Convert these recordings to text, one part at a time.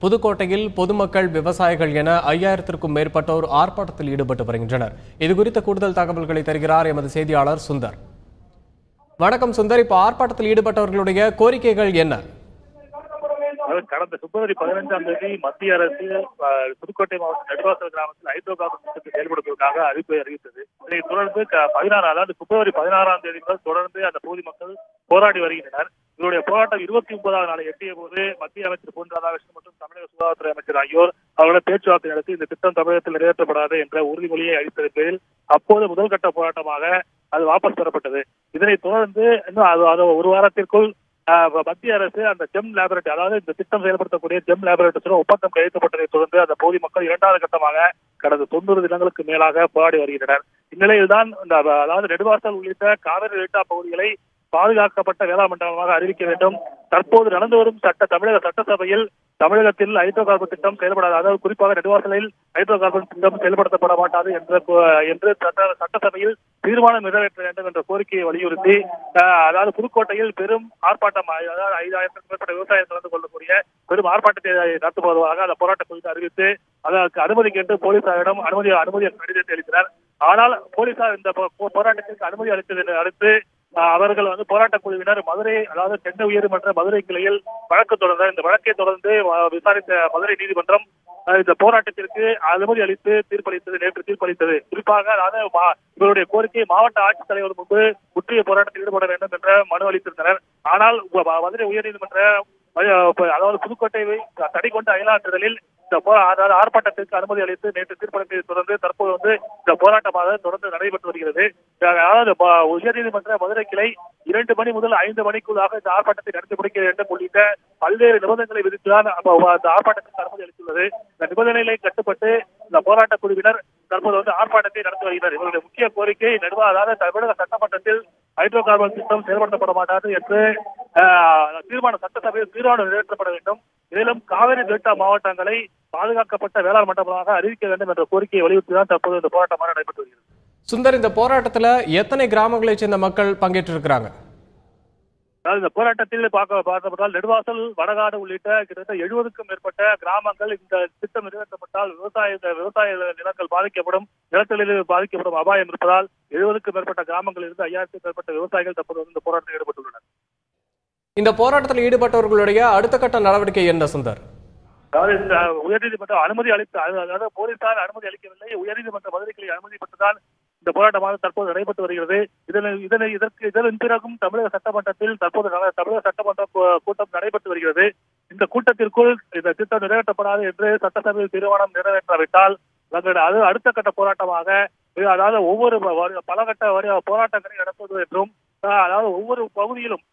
புதுக்கோட்டையில் பொதுமக்கள், விவசாயிகள் என 5000த்திற்கும் மேற்பட்டோர் ஆர்ப்பாட்டத்தில் ஈடுபட்டு வருகின்றனர். இதுகுறித்த கூடுதல் தகவல்களை தருகிறார் எமது செய்தியாளர் சுந்தர். வணக்கம் சுந்தர், இப்போ ஆர்ப்பாட்டத்தில் ஈடுபட்டவர்களுடைய கோரிக்கைகள் என்ன? கடந்த பிப்ரவரி 15ஆம் தேதி மத்திய அரசு புதுக்கோட்டை மாவட்டம் நெடுவாசல் கிராமத்தில் ஹைட்ரோ கார்பன் திட்டத்தை செயல்படுத்துவதற்காக அறிவித்தது. இதை தொடர்ந்து பிப்ரவரி 16ஆம் தேதி முதல் தொடர்ந்து அந்த பகுதி மக்கள் போராடி வருகின்றனர். இவருடைய போராட்டம் 29வது நாளை எட்டிய போது மத்திய அமைச்சர் பொன் ராதாகிருஷ்ணன் மற்றும் தமிழக சுகாதாரத்துறை அமைச்சர் ஆகியோர் அவர்களை பேச்சுவார்த்தை நடத்தி இந்த திட்டம் தமிழகத்தில் நிறைவேற்றப்படாது என்ற உறுதிமொழியை அளித்ததன் பேரில் அப்போது முதல் கட்ட போராட்டமாக அது வாபஸ் பெறப்பட்டது. இதனைத் தொடர்ந்து இன்னும் ஒரு வாரத்திற்குள் மத்திய அரசு அந்த ஜெம் லேபரேட்டரி, அதாவது இந்த திட்டம் செயல்படுத்தக்கூடிய ஜெம் லேபரேட்டரி ஒப்பந்தம் கையெழுத்தப்பட்டதை தொடர்ந்து அந்த பகுதி மக்கள் 2வது கட்டமாக கடந்த 90 தினங்களுக்கு மேலாக போராடி வருகின்றனர். இந்நிலையில்தான் அதாவது நெடுவாசல் உள்ளிட்ட காவிரி டெல்டா பகுதிகளை பாதுகாக்கப்பட்ட வேளாண் மண்டலமாக அறிவிக்க வேண்டும். தற்போது நடந்து வரும் தமிழக சட்டசபையில் தமிழகத்தில் ஹைட்ரோ கார்பன் திட்டம் செயல்படாது, அதாவது குறிப்பாக நெடுவாசலில் ஹைட்ரோ கார்பன் திட்டம் செயல்படுத்தப்பட மாட்டாது என்று சட்டசபையில் தீர்மானம் நிறைவேற்ற வேண்டும் என்ற கோரிக்கையை வலியுறுத்தி அதாவது புதுக்கோட்டையில் பெரும் ஆர்ப்பாட்டம், அதாவது 5000க்கும் மேற்பட்ட விவசாயிகள் கலந்து கொள்ளக்கூடிய பெரும் ஆர்ப்பாட்டத்தை நடத்துவதாக அந்த போராட்ட குறித்து அறிவித்து அதற்கு அனுமதி கேட்டு போலீசாரிடம் அனுமதி கடிதத்தை அளித்தனர். ஆனால் போலீசார் இந்த போராட்டத்திற்கு அனுமதி அளித்ததை அடுத்து அவர்கள் போராட்ட குழுவினர் மதுரை, அதாவது சென்னை உயர்நீதிமன்ற மதுரை கிளையில் வழக்கு தொடர்ந்தார். இந்த வழக்கை தொடர்ந்து விசாரித்த மதுரை நீதிமன்றம் இந்த போராட்டத்திற்கு அனுமதி அளித்து நேற்று தீர்ப்பளித்தது. குறிப்பாக அதாவது இவருடைய கோரிக்கை மாவட்ட ஆட்சித்தலைவர் முன்பு முற்றிய போராட்டத்தில் ஈடுபட வேண்டும் என்ற மனு அளித்திருந்தனர். ஆனால் மதுரை உயர்நீதிமன்ற அதாவது புதுக்கோட்டை தடை கொண்ட அயலாற்றுதலில் அதாவது ஆர்ப்பாட்டத்திற்கு அனுமதி அளித்து நேற்று தீர்ப்பளித்ததை தொடர்ந்து தற்போது இந்த போராட்டமாக தொடர்ந்து நடைபெற்று வருகிறது. அதாவது உயர்நீதிமன்ற மதுரை கிளை 2 மணி முதல் 5 மணிக்குள்ளாக இந்த ஆர்ப்பாட்டத்தை நடத்தி முடிக்க வேண்டும் உள்ளிட்ட பல்வேறு நிபந்தனைகளை விதித்துதான் அந்த ஆர்ப்பாட்டத்திற்கு அனுமதி அளித்துள்ளது. இந்த நிபந்தனைகளை கட்டுப்பட்டு இந்த போராட்ட குழுவினர் தற்போது ஆர்ப்பாட்டத்தை நடத்தி வருகின்றனர். இவருடைய முக்கிய கோரிக்கை அதாவது தமிழக சட்டமன்றத்தில் ஹைட்ரோ கார்பன் திட்டம் செயல்படுத்தப்பட மாட்டாது என்று சட்டசபையில் தீர்மானம் நிறைவேற்றப்பட வேண்டும். மேலும் காவிரி டெல்டா மாவட்டங்களை பாதுகாக்கப்பட்ட வேளாண் மண்டலமாக அறிவிக்க வேண்டும் என்ற கோரிக்கையை வலியுறுத்திதான் தற்போது இந்த போராட்டமாக நடைபெற்று வருகிறது. சுந்தர், இந்த போராட்டத்தில் எத்தனை கிராமங்களைச் சேர்ந்த மக்கள் பங்கேற்று இருக்கிறாங்க? அதாவது இந்த போராட்டத்தில் பார்க்கப்பட்டால் நெடுவாசல், வடகாடு உள்ளிட்ட கிட்டத்தட்ட 70க்கும் மேற்பட்ட கிராமங்கள் இந்த திட்டம் நிறைவேற்றப்பட்டால் விவசாய நிலங்கள் பாதிக்கப்படும், நிலத்தொழிலில் பாதிக்கப்படும் அபாயம் இருப்பதால் 70க்கும் மேற்பட்ட கிராமங்களில் இருந்து 5000க்கும் மேற்பட்ட விவசாயிகள் தற்போது இந்த போராட்டத்தில் ஈடுபட்டுள்ளனர். இந்த போராட்டத்தில் ஈடுபட்டவர்களுடைய அடுத்த கட்ட நடவடிக்கை என்ன சுந்தர்? அதாவது உயர்நீதிமன்றம் அனுமதி அதாவது போலீசார் அனுமதி அளிக்கவில்லை, உயர்நீதிமன்ற மதுரை கிளை அனுமதி பெற்றுதான் இந்த போராட்டமாக தற்போது நடைபெற்று வருகிறது. இதன் பிறகும் தமிழக சட்டமன்றத்தில் தற்போது தமிழக சட்டமன்ற கூட்டம் நடைபெற்று வருகிறது. இந்த கூட்டத்திற்குள் இந்த திட்டம் நிறைவேற்றப்படாது என்று சட்டசபையில் தீர்மானம் நிறைவேற்றாவிட்டால் அது அடுத்த கட்ட போராட்டமாக, அதாவது பல கட்ட போராட்டங்களை நடத்துவது என்றும், அதாவது ஒவ்வொரு பகுதியிலும்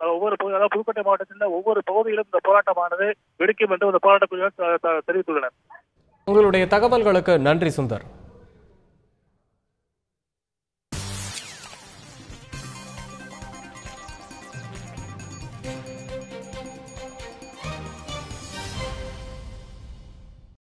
புதுக்கோட்டை மாவட்டத்தில் ஒவ்வொரு பகுதியிலும் இந்த போராட்டமானது வெடிக்கும் என்று இந்த போராட்ட குழுவினர் தெரிவித்துள்ளனர். உங்களுடைய தகவல்களுக்கு நன்றி சுந்தர்.